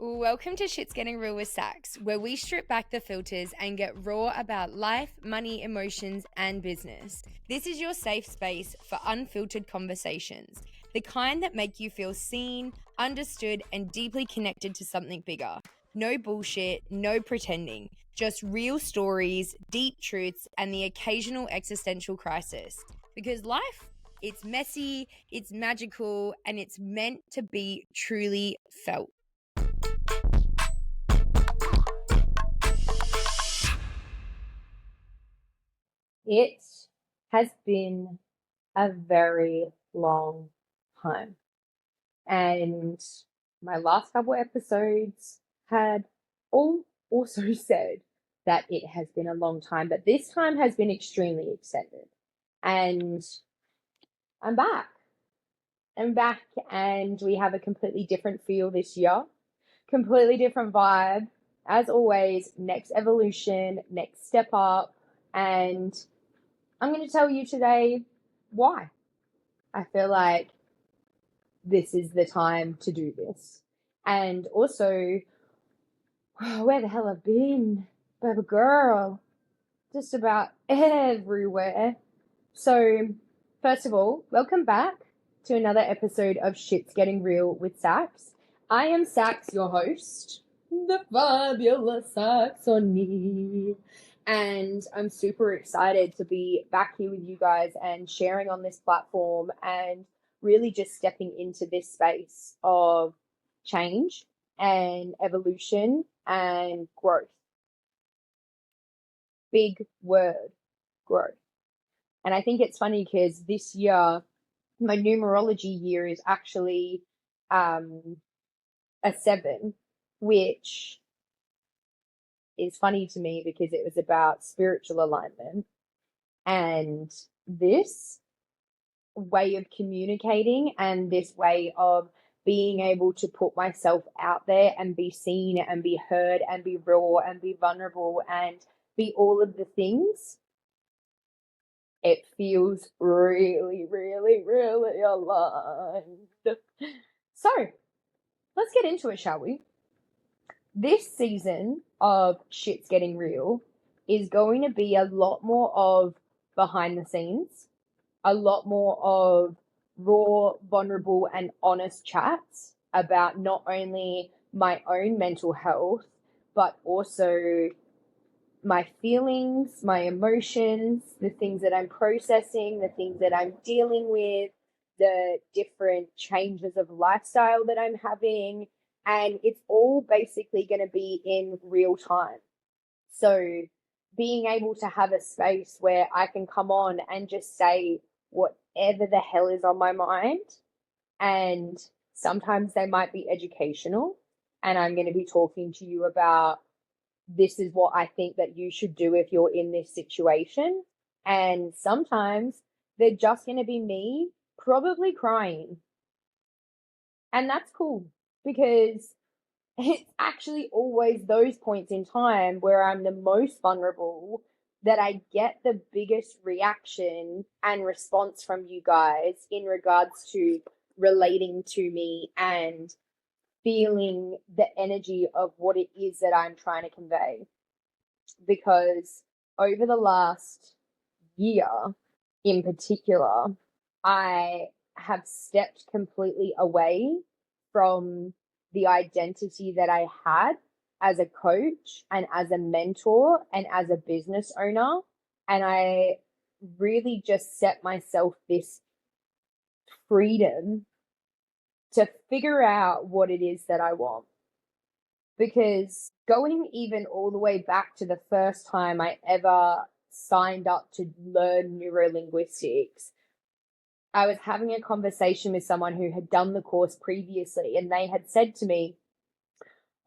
Welcome to Shit's Getting Real with Sax, where we strip back the filters and get raw about life, money, emotions, and business. This is your safe space for unfiltered conversations, the kind that make you feel seen, understood, and deeply connected to something bigger. No bullshit, no pretending, just real stories, deep truths, and the occasional existential crisis. Because life, it's messy, it's magical, and it's meant to be truly felt. It has been a very long time. And my last couple episodes had all also said that it has been a long time, but this time has been extremely extended. And I'm back. I'm back, and we have a completely different feel this year, completely different vibe. As always, next evolution, next step up, and I'm going to tell you today why I feel like this is the time to do this. And also, where the hell I've been, baby girl, just about everywhere. So, first of all, welcome back to another episode of Shit's Getting Real with Sax. I am Sax, your host, the fabulous Saxony. And I'm super excited to be back here with you guys and sharing on this platform and really just stepping into this space of change and evolution and growth. Big word, growth. And I think it's funny because this year, my numerology year is actually a 7, which is funny to me because it was about spiritual alignment. And this way of communicating and this way of being able to put myself out there and be seen and be heard and be raw and be vulnerable and be all of the things, it feels really, really, really aligned. So let's get into it, shall we? This season of Shit's Getting Real is going to be a lot more of behind the scenes, a lot more of raw, vulnerable, and honest chats about not only my own mental health, but also my feelings, my emotions, the things that I'm processing, the things that I'm dealing with, the different changes of lifestyle that I'm having. And it's all basically going to be in real time. So being able to have a space where I can come on and just say whatever the hell is on my mind. And sometimes they might be educational. And I'm going to be talking to you about this is what I think that you should do if you're in this situation. And sometimes they're just going to be me probably crying. And that's cool because it's actually always those points in time where I'm the most vulnerable that I get the biggest reaction and response from you guys in regards to relating to me and feeling the energy of what it is that I'm trying to convey. Because over the last year in particular, I have stepped completely away from the identity that I had as a coach and as a mentor and as a business owner. And I really just set myself this freedom to figure out what it is that I want. Because going even all the way back to the first time I ever signed up to learn neurolinguistics, I was having a conversation with someone who had done the course previously, and they had said to me,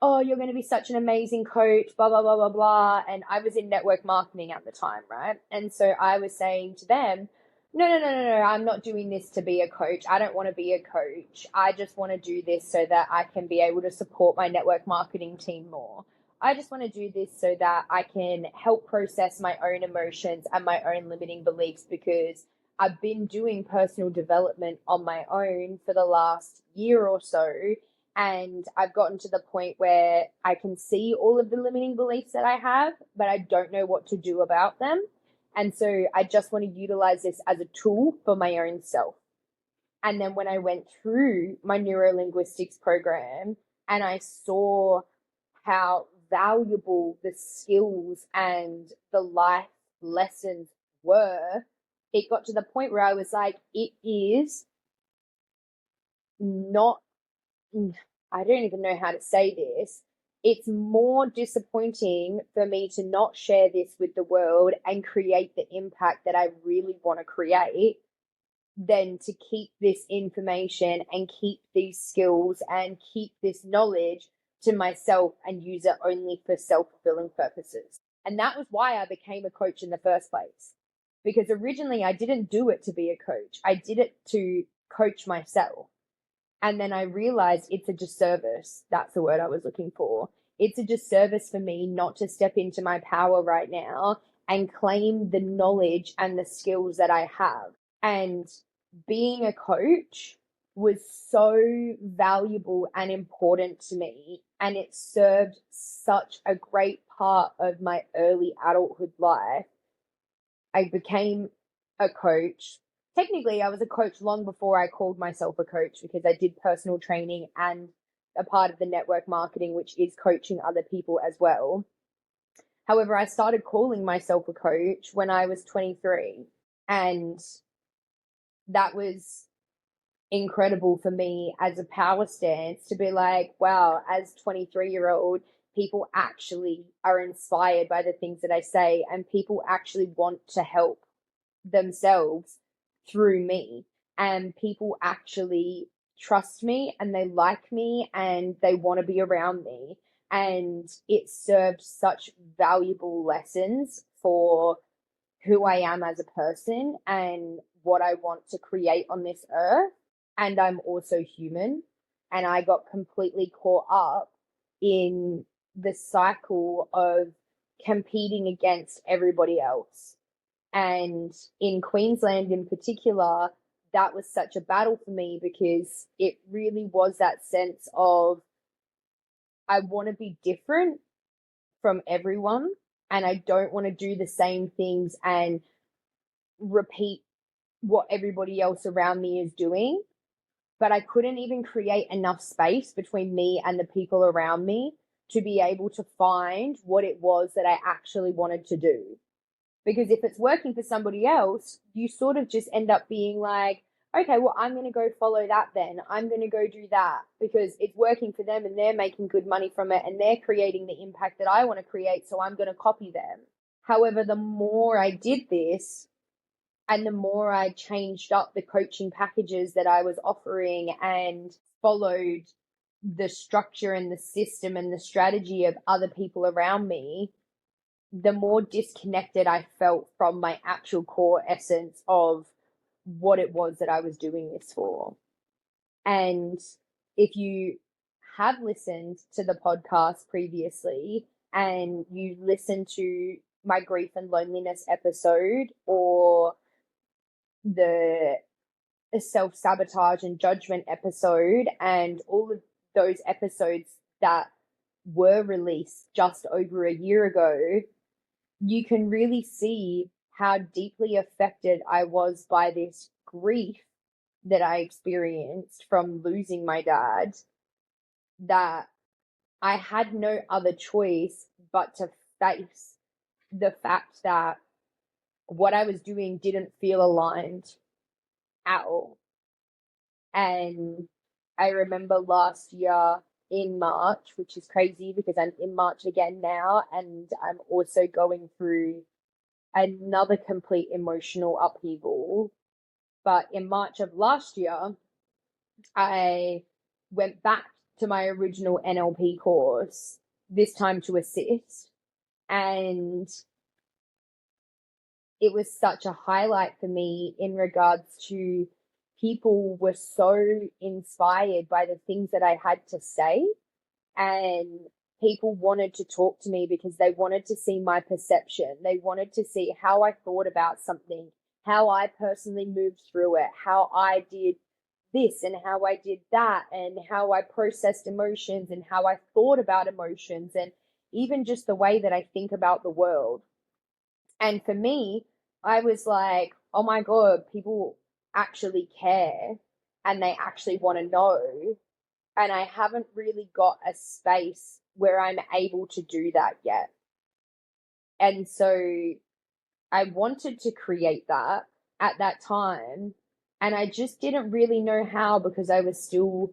oh, you're going to be such an amazing coach, blah, blah, blah, blah, blah. And I was in network marketing at the time, right? And so I was saying to them, no, I'm not doing this to be a coach. I don't want to be a coach. I just want to do this so that I can be able to support my network marketing team more. I just want to do this so that I can help process my own emotions and my own limiting beliefs, because I've been doing personal development on my own for the last year or so, And I've gotten to the point where I can see all of the limiting beliefs that I have, but I don't know what to do about them. And so I just want to utilize this as a tool for my own self. And then when I went through my neurolinguistics program and I saw how valuable the skills and the life lessons were, it got to the point where I was like, it is not, I don't even know how to say this. It's more disappointing for me to not share this with the world and create the impact that I really want to create than to keep this information and keep these skills and keep this knowledge to myself and use it only for self-fulfilling purposes. And that was why I became a coach in the first place. Because originally I didn't do it to be a coach. I did it to coach myself. And then I realized it's a disservice. That's the word I was looking for. It's a disservice for me not to step into my power right now and claim the knowledge and the skills that I have. And being a coach was so valuable and important to me. And it served such a great part of my early adulthood life. I became a coach. Technically, I was a coach long before I called myself a coach because I did personal training and a part of the network marketing, which is coaching other people as well. However, I started calling myself a coach when I was 23, and that was incredible for me as a power stance to be like, wow, as 23-year-old, people actually are inspired by the things that I say, and people actually want to help themselves through me, and people actually trust me and they like me and they want to be around me. And it served such valuable lessons for who I am as a person and what I want to create on this earth. And I'm also human. And I got completely caught up in the cycle of competing against everybody else. And in Queensland in particular, that was such a battle for me because it really was that sense of I want to be different from everyone and I don't want to do the same things and repeat what everybody else around me is doing. But I couldn't even create enough space between me and the people around me to be able to find what it was that I actually wanted to do. Because if it's working for somebody else, you sort of just end up being like, okay, well, I'm going to go follow that then. I'm going to go do that because it's working for them and they're making good money from it and they're creating the impact that I want to create, so I'm going to copy them. However, the more I did this and the more I changed up the coaching packages that I was offering and followed the structure and the system and the strategy of other people around me, the more disconnected I felt from my actual core essence of what it was that I was doing this for. And if you have listened to the podcast previously and you listened to my grief and loneliness episode or the self-sabotage and judgment episode and all of those episodes that were released just over a year ago, you can really see how deeply affected I was by this grief that I experienced from losing my dad, that I had no other choice but to face the fact that what I was doing didn't feel aligned at all. And I remember last year in March, which is crazy because I'm in March again now, and I'm also going through another complete emotional upheaval. But in March of last year, I went back to my original NLP course, this time to assist. And it was such a highlight for me in regards to people were so inspired by the things that I had to say, and people wanted to talk to me because they wanted to see my perception. They wanted to see how I thought about something, how I personally moved through it, how I did this and how I did that and how I processed emotions and how I thought about emotions and even just the way that I think about the world. And for me, I was like, oh my God, people actually care and they actually want to know. And I haven't really got a space where I'm able to do that yet. And so I wanted to create that at that time. And I just didn't really know how because I was still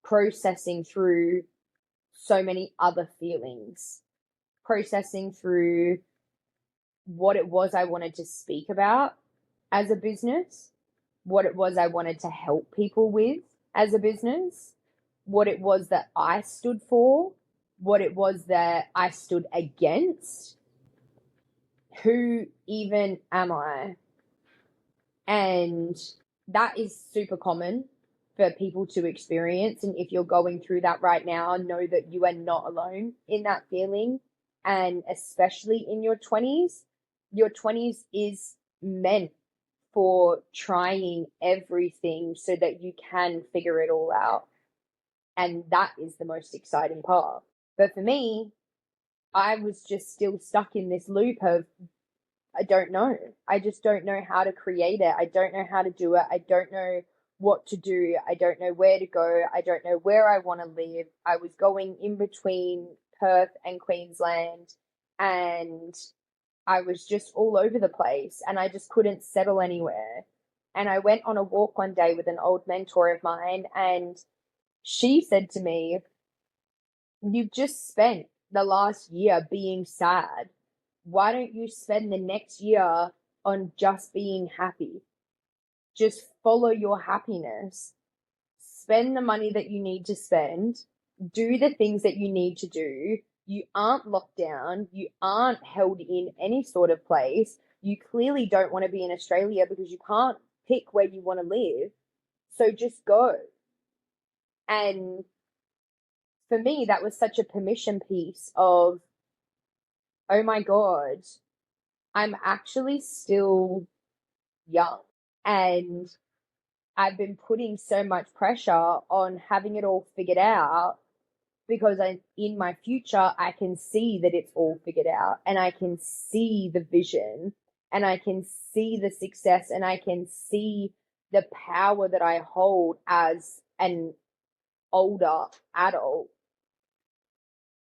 processing through so many other feelings, processing through what it was I wanted to speak about as a business, what it was I wanted to help people with as a business, what it was that I stood for, what it was that I stood against. Who even am I? And that is super common for people to experience. And if you're going through that right now, know that you are not alone in that feeling. And especially in your 20s is meant for trying everything so that you can figure it all out. And that is the most exciting part. But for me, I was just still stuck in this loop of, I don't know. I just don't know how to create it. I don't know how to do it. I don't know what to do. I don't know where to go. I don't know where I want to live. I was going in between Perth and Queensland and I was just all over the place and I just couldn't settle anywhere. And I went on a walk one day with an old mentor of mine and she said to me, you've just spent the last year being sad. Why don't you spend the next year on just being happy? Just follow your happiness. Spend the money that you need to spend. Do the things that you need to do. You aren't locked down. You aren't held in any sort of place. You clearly don't want to be in Australia because you can't pick where you want to live. So just go. And for me, that was such a permission piece of, oh my God, I'm actually still young. And I've been putting so much pressure on having it all figured out because in my future, I can see that it's all figured out and I can see the vision and I can see the success and I can see the power that I hold as an older adult.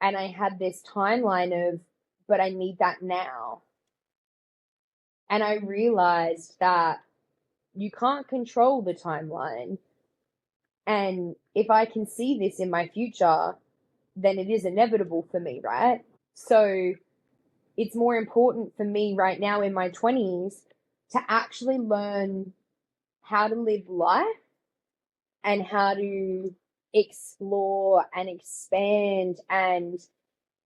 And I had this timeline of, but I need that now. And I realized that you can't control the timeline. And if I can see this in my future, then it is inevitable for me, right? So it's more important for me right now in my 20s to actually learn how to live life and how to explore and expand and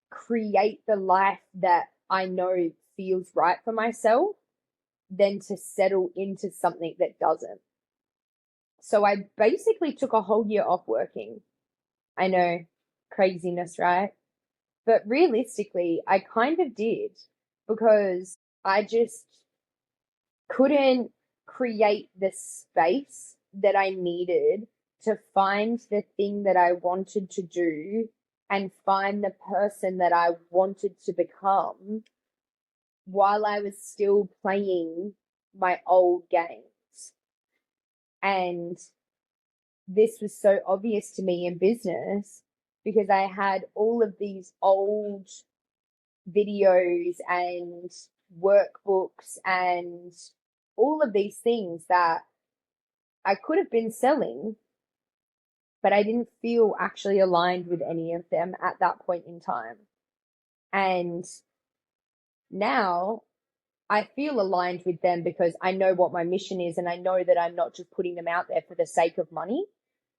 create the life that I know feels right for myself than to settle into something that doesn't. So I basically took a whole year off working. I know, craziness, right? But realistically, I kind of did because I just couldn't create the space that I needed to find the thing that I wanted to do and find the person that I wanted to become while I was still playing my old games. And this was so obvious to me in business because I had all of these old videos and workbooks and all of these things that I could have been selling, but I didn't feel actually aligned with any of them at that point in time. And now I feel aligned with them because I know what my mission is and I know that I'm not just putting them out there for the sake of money.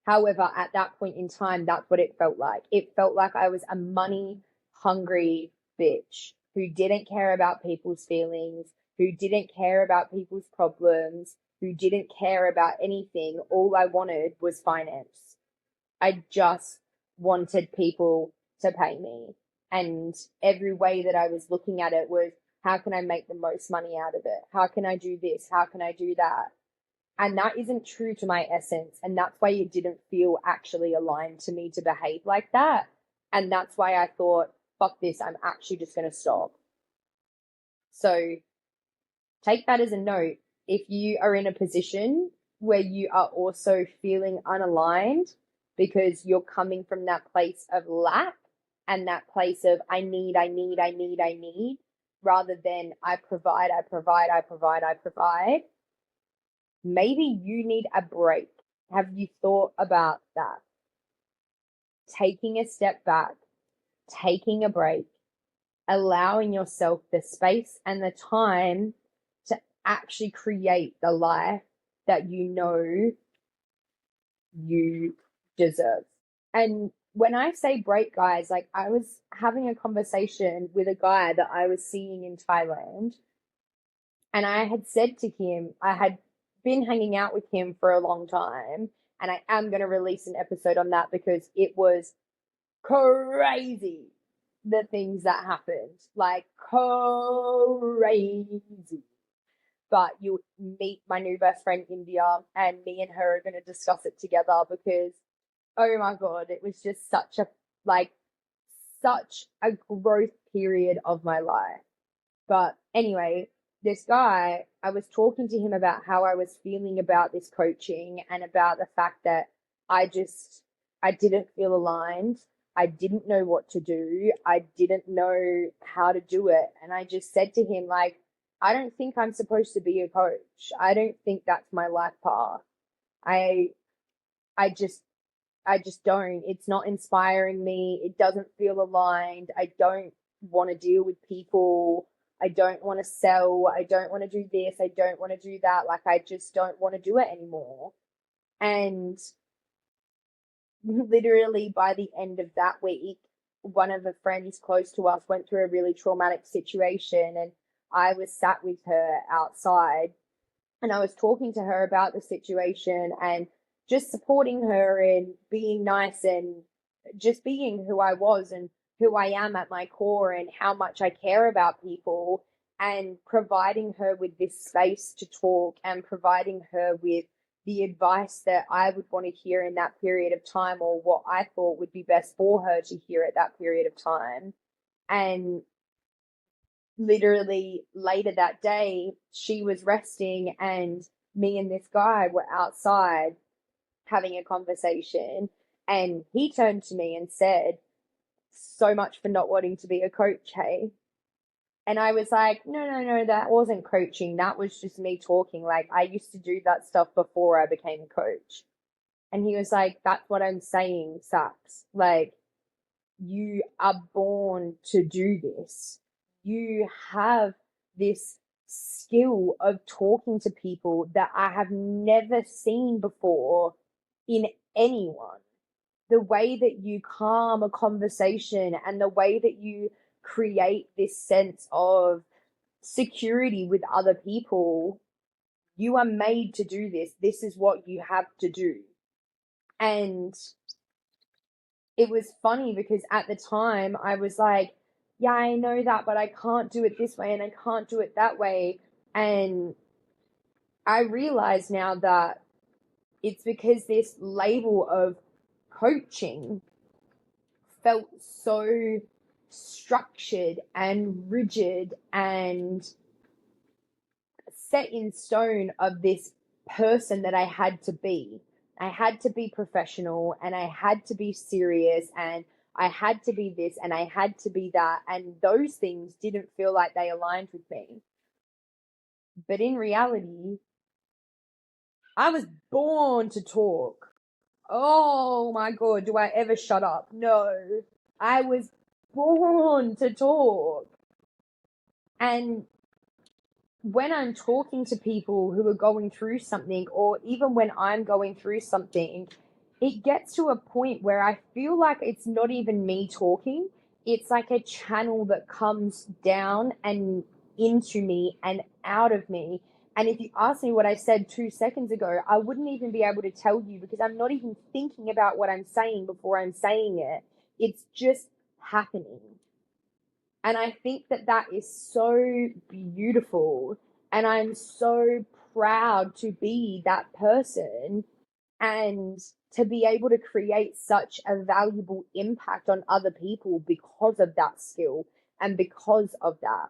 However, at that point in time, that's what it felt like. It felt like I was a money hungry bitch who didn't care about people's feelings, who didn't care about people's problems, who didn't care about anything. All I wanted was finance. I just wanted people to pay me. And every way that I was looking at it was, how can I make the most money out of it? How can I do this? How can I do that? And that isn't true to my essence. And that's why it didn't feel actually aligned to me to behave like that. And that's why I thought, fuck this, I'm actually just going to stop. So take that as a note. If you are in a position where you are also feeling unaligned because you're coming from that place of lack and that place of I need, rather than I provide, maybe you need a break. Have you thought about that? Taking a step back, taking a break, allowing yourself the space and the time to actually create the life that you know you deserve. And when I say break, guys, like I was having a conversation with a guy that I was seeing in Thailand, and I had said to him, I had been hanging out with him for a long time, and I am going to release an episode on that because it was crazy, the things that happened, like crazy. But you meet my new best friend India, and me and her are going to discuss it together because, oh my god, it was just such a growth period of my life. But anyway, this guy, I was talking to him about how I was feeling about this coaching and about the fact that I didn't feel aligned. I didn't know what to do. I didn't know how to do it. And I just said to him, like, I don't think I'm supposed to be a coach. I don't think that's my life path. I just don't. It's not inspiring me. It doesn't feel aligned. I don't want to deal with people. I don't want to sell. I don't want to do this. I don't want to do that. Like, I just don't want to do it anymore. And literally by the end of that week, one of the friends close to us went through a really traumatic situation, and I was sat with her outside and I was talking to her about the situation and just supporting her and being nice and just being who I was and who I am at my core and how much I care about people, and providing her with this space to talk and providing her with the advice that I would want to hear in that period of time, or what I thought would be best for her to hear at that period of time. And literally later that day, she was resting and me and this guy were outside having a conversation, and he turned to me and said, so much for not wanting to be a coach, hey? And I was like, no, that wasn't coaching. That was just me talking. Like, I used to do that stuff before I became a coach. And he was like, that's what I'm saying, Sax. Like, you are born to do this. You have this skill of talking to people that I have never seen before in anyone. The way that you calm a conversation and the way that you create this sense of security with other people, you are made to do this. This is what you have to do. And it was funny because at the time I was like, yeah, I know that, but I can't do it this way and I can't do it that way. And I realize now that it's because this label of coaching felt so structured and rigid and set in stone of this person that I had to be. I had to be professional and I had to be serious and I had to be this and I had to be that. And those things didn't feel like they aligned with me. But in reality, I was born to talk. Oh my God, do I ever shut up? No, I was born to talk. And when I'm talking to people who are going through something, or even when I'm going through something, it gets to a point where I feel like it's not even me talking. It's like a channel that comes down and into me and out of me. And if you ask me what I said 2 seconds ago, I wouldn't even be able to tell you because I'm not even thinking about what I'm saying before I'm saying it. It's just happening. And I think that that is so beautiful. And I'm so proud to be that person and to be able to create such a valuable impact on other people because of that skill and because of that.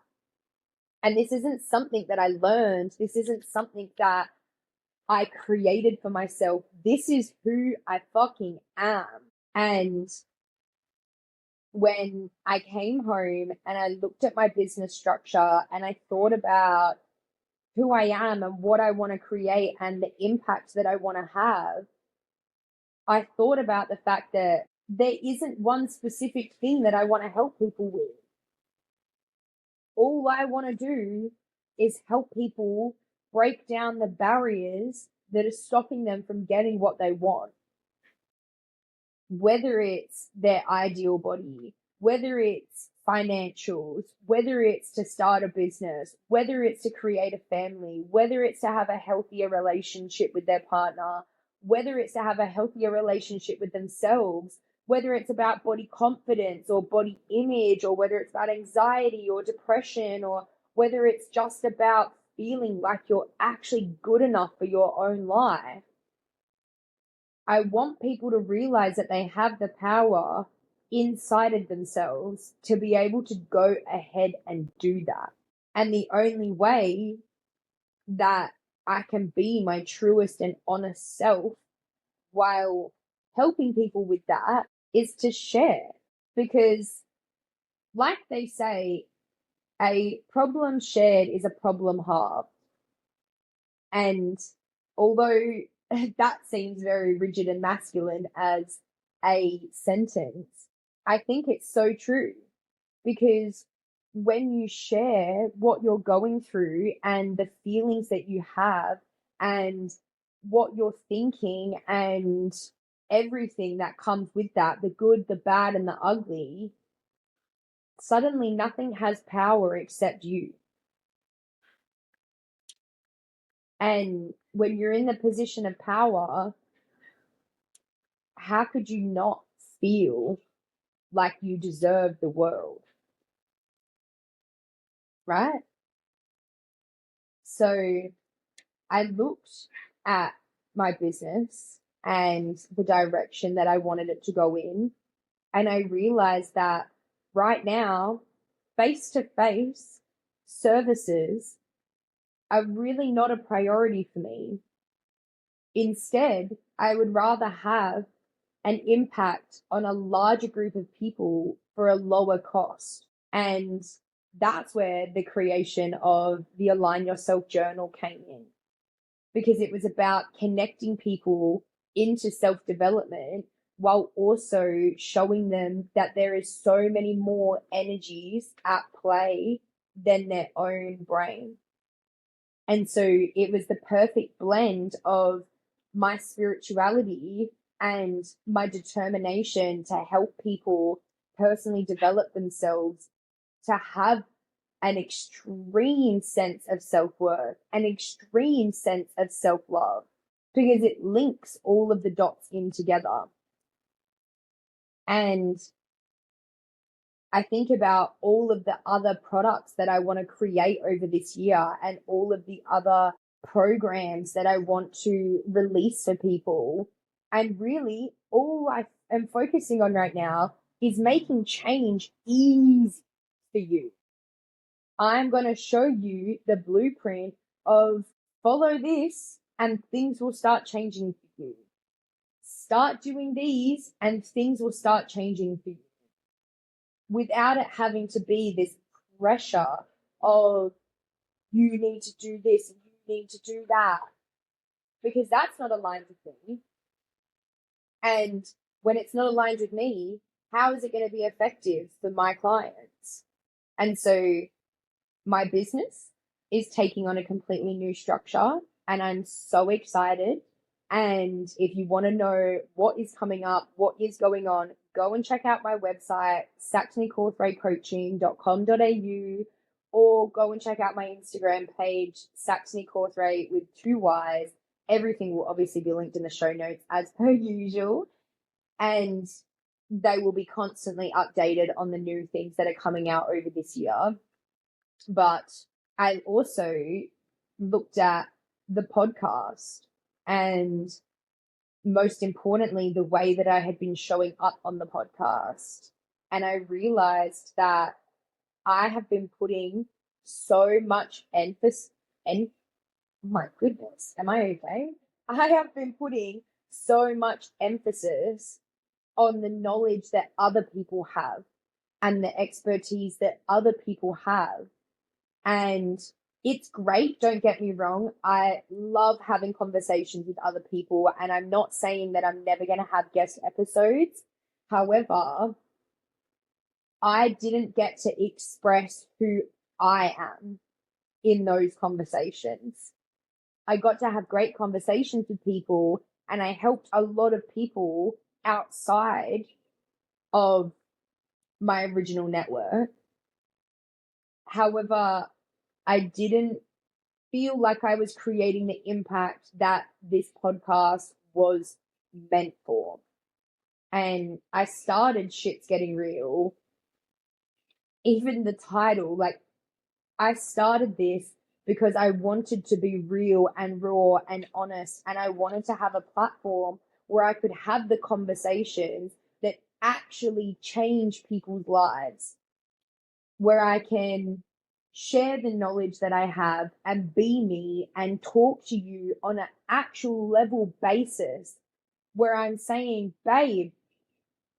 And this isn't something that I learned. This isn't something that I created for myself. This is who I fucking am. And when I came home and I looked at my business structure and I thought about who I am and what I want to create and the impact that I want to have, I thought about the fact that there isn't one specific thing that I want to help people with. All I want to do is help people break down the barriers that are stopping them from getting what they want. Whether it's their ideal body, whether it's financials, whether it's to start a business, whether it's to create a family, whether it's to have a healthier relationship with their partner, whether it's to have a healthier relationship with themselves, whether it's about body confidence or body image, or whether it's about anxiety or depression, or whether it's just about feeling like you're actually good enough for your own life. I want people to realize that they have the power inside of themselves to be able to go ahead and do that. And the only way that I can be my truest and honest self while helping people with that is to share. Because, like they say, a problem shared is a problem halved. And although that seems very rigid and masculine as a sentence, I think it's so true, because when you share what you're going through and the feelings that you have and what you're thinking and everything that comes with that, the good, the bad, and the ugly, suddenly nothing has power except you. And when you're in the position of power, how could you not feel like you deserve the world? Right? So I looked at my business and the direction that I wanted it to go in, and I realized that right now, face-to-face services are really not a priority for me. Instead, I would rather have an impact on a larger group of people for a lower cost. And that's where the creation of the Align Yourself Journal came in, because it was about connecting people into self-development while also showing them that there is so many more energies at play than their own brain. And so it was the perfect blend of my spirituality and my determination to help people personally develop themselves, to have an extreme sense of self-worth, an extreme sense of self-love, because it links all of the dots in together. And I think about all of the other products that I want to create over this year and all of the other programs that I want to release for people. And really, all I am focusing on right now is making change easy for you. I'm going to show you the blueprint of follow this and things will start changing for you. Start doing these and things will start changing for you, without it having to be this pressure of you need to do this and you need to do that, because that's not aligned with me. And when it's not aligned with me, how is it going to be effective for my clients? And so my business is taking on a completely new structure, and I'm so excited. And if you want to know what is coming up, what is going on, go and check out my website, saxonycorthraitcoaching.com.au, or go and check out my Instagram page, Saxony Corthrait with 2 Y's. Everything will obviously be linked in the show notes as per usual. And they will be constantly updated on the new things that are coming out over this year. But I also looked at the podcast and most importantly, the way that I had been showing up on the podcast. And I realized that I have been putting so much emphasis, and my goodness, am I okay? I have been putting so much emphasis on the knowledge that other people have and the expertise that other people have. And it's great, don't get me wrong. I love having conversations with other people, and I'm not saying that I'm never going to have guest episodes. However, I didn't get to express who I am in those conversations. I got to have great conversations with people, and I helped a lot of people outside of my original network. However, I didn't feel like I was creating the impact that this podcast was meant for. And I started Shit's Getting Real. Even the title, like, I started this because I wanted to be real and raw and honest, and I wanted to have a platform where I could have the conversations that actually change people's lives, where I can share the knowledge that I have and be me and talk to you on an actual level basis, where I'm saying, babe,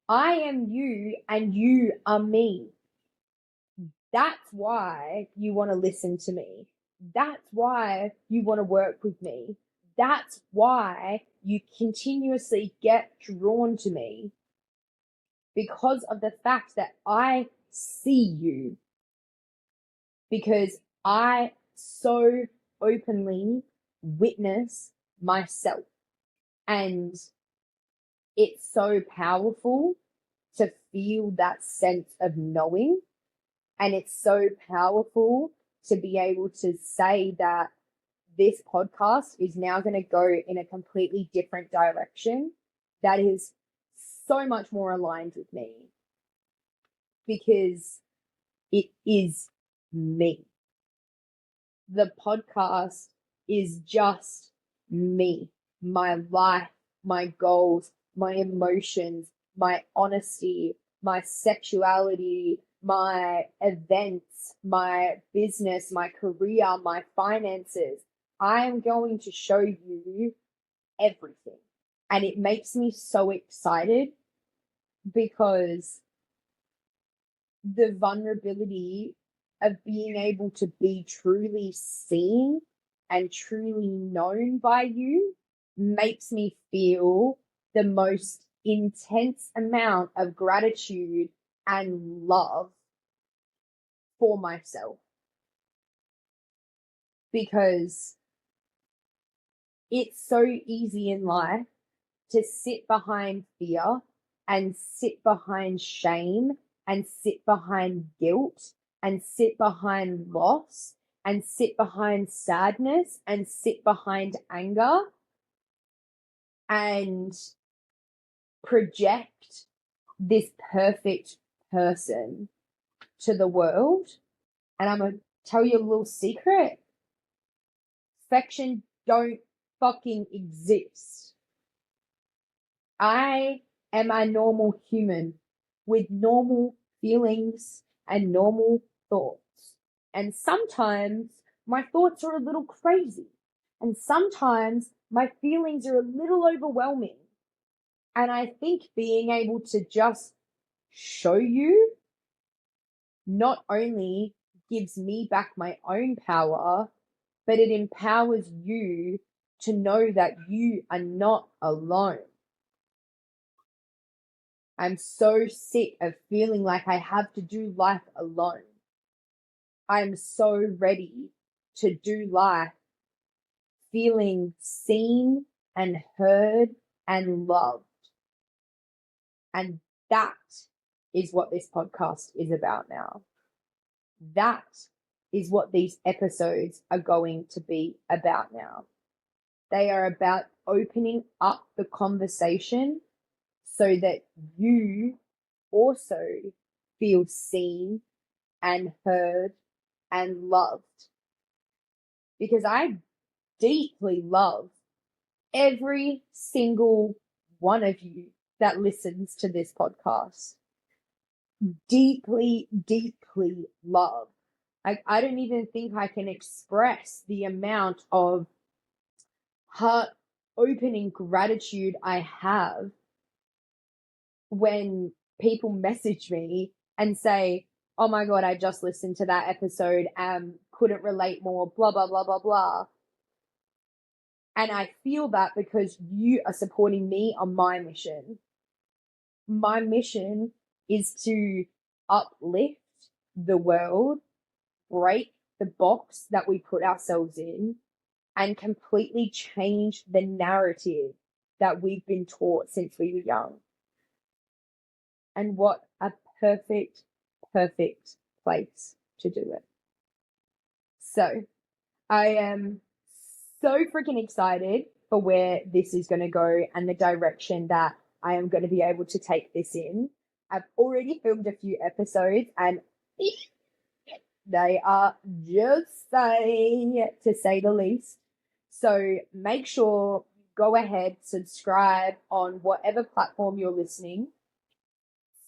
I am you and you are me. That's why you want to listen to me. That's why you want to work with me. That's why you continuously get drawn to me, because of the fact that I see you, because I so openly witness myself. And it's so powerful to feel that sense of knowing. And it's so powerful to be able to say that this podcast is now going to go in a completely different direction that is so much more aligned with me, because it is me. The podcast is just me, my life, my goals, my emotions, my honesty, my sexuality, my events, my business, my career, my finances. I am going to show you everything. And it makes me so excited, because the vulnerability of being able to be truly seen and truly known by you makes me feel the most intense amount of gratitude and love for myself. Because it's so easy in life to sit behind fear and sit behind shame and sit behind guilt and sit behind loss and sit behind sadness and sit behind anger and project this perfect person to the world. And I'm going to tell you a little secret. Perfection don't fucking exist. I am a normal human with normal feelings and normal thoughts. And sometimes my thoughts are a little crazy. And sometimes my feelings are a little overwhelming. And I think being able to just show you not only gives me back my own power, but it empowers you to know that you are not alone. I'm so sick of feeling like I have to do life alone. I'm so ready to do life feeling seen and heard and loved. And that is what this podcast is about now. That is what these episodes are going to be about now. They are about opening up the conversation so that you also feel seen and heard and loved. Because I deeply love every single one of you that listens to this podcast. Deeply, deeply love. I don't even think I can express the amount of heart opening gratitude I have when people message me and say, oh my God, I just listened to that episode, couldn't relate more, blah, blah, blah, blah, blah. And I feel that because you are supporting me on my mission. My mission is to uplift the world, break the box that we put ourselves in, and completely change the narrative that we've been taught since we were young. And what a perfect place to do it. So I am so freaking excited for where this is going to go and the direction that I am going to be able to take this in. I've already filmed a few episodes and they are just to say the least. So make sure you go ahead, subscribe on whatever platform you're listening.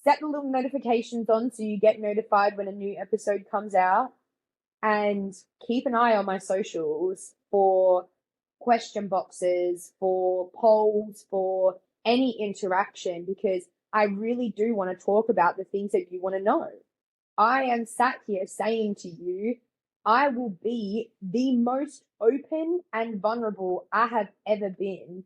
Set the little notifications on so you get notified when a new episode comes out. And keep an eye on my socials for question boxes, for polls, for any interaction, because I really do want to talk about the things that you want to know. I am sat here saying to you, I will be the most open and vulnerable I have ever been.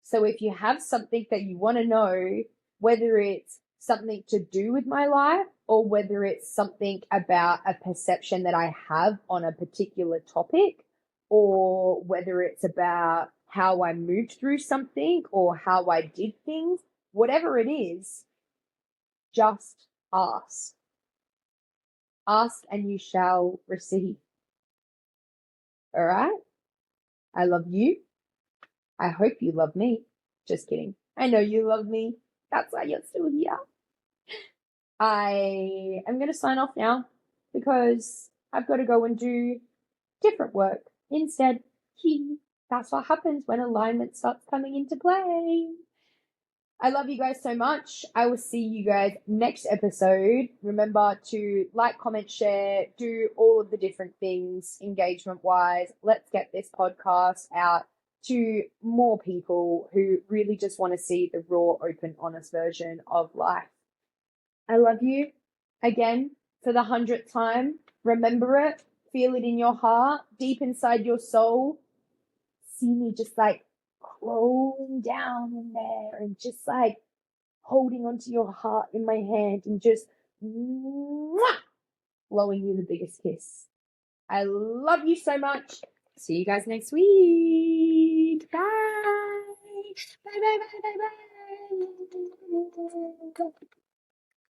So if you have something that you want to know, whether it's something to do with my life or whether it's something about a perception that I have on a particular topic, or whether it's about how I moved through something or how I did things, whatever it is, just ask. Ask and you shall receive. All right? I love you. I hope you love me. Just kidding. I know you love me. That's why you're still here. I am going to sign off now because I've got to go and do different work instead. That's what happens when alignment starts coming into play. I love you guys so much. I will see you guys next episode. Remember to like, comment, share, do all of the different things engagement-wise. Let's get this podcast out to more people who really just want to see the raw, open, honest version of life. I love you. Again, for the 100th time, remember it, feel it in your heart, deep inside your soul. See me just like crawling down in there and just like holding onto your heart in my hand and just blowing you the biggest kiss. I love you so much. See you guys next week. Bye. Bye, bye, bye, bye, bye.